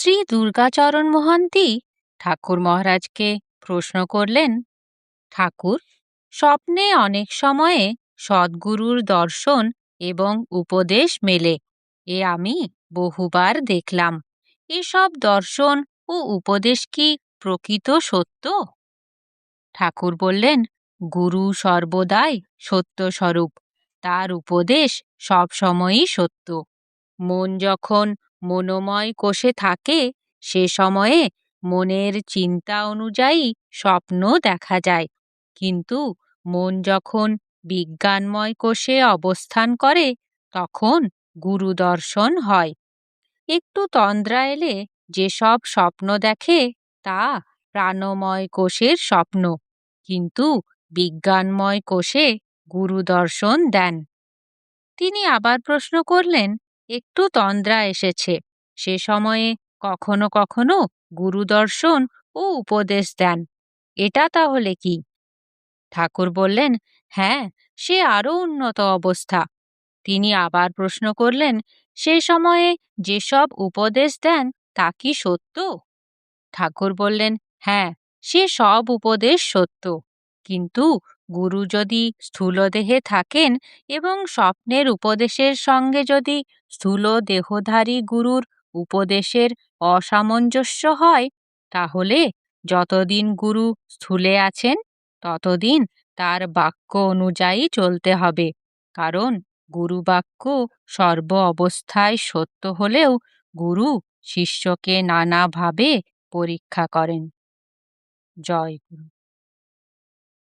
শ্রী দুর্গাচরণ মহান্তি ঠাকুর মহারাজকে প্রশ্ন করলেন, ঠাকুর, স্বপ্নে অনেক সময়ে সদ্গুরুর দর্শন এবং উপদেশ মেলে, এ আমি বহুবার দেখলাম। এসব দর্শন ও উপদেশ কি প্রকৃত সত্য? ঠাকুর বললেন, গুরু সর্বদাই সত্য স্বরূপ, তার উপদেশ সব সময়ই সত্য। মন যখন মনোময় কোষে থাকে, সে সময়ে মনের চিন্তা অনুযায়ী স্বপ্ন দেখা যায়, কিন্তু মন যখন বিজ্ঞানময় কোষে অবস্থান করে, তখন গুরু দর্শন হয়। একটু তন্দ্রা এলে যেসব স্বপ্ন দেখে, তা প্রাণময় কোষের স্বপ্ন, কিন্তু বিজ্ঞানময় কোষে গুরু দর্শন দেন। তিনি আবার প্রশ্ন করলেন, একটু তন্দ্রা এসেছে, সে সময়ে কখনো কখনো গুরুদর্শন ও উপদেশ দেন, এটা তাহলে কি? ঠাকুর বললেন, হ্যাঁ, সে আরো উন্নত অবস্থা। তিনি আবার প্রশ্ন করলেন, সে সময়ে যেসব উপদেশ দেন তা কি সত্য? ঠাকুর বললেন, হ্যাঁ, সে সব উপদেশ সত্য, কিন্তু গুরু যদি স্থূলদেহে থাকেন এবং স্বপ্নের উপদেশের সঙ্গে যদি স্থূল দেহধারী গুরুর উপদেশের অসামঞ্জস্য হয়, তাহলে যতদিন গুরু স্থূলে আছেন ততদিন তার বাক্য অনুযায়ী চলতে হবে, কারণ গুরু বাক্য সর্ব অবস্থায় সত্য হলেও গুরু শিষ্যকে নানাভাবে পরীক্ষা করেন। জয় গুরু।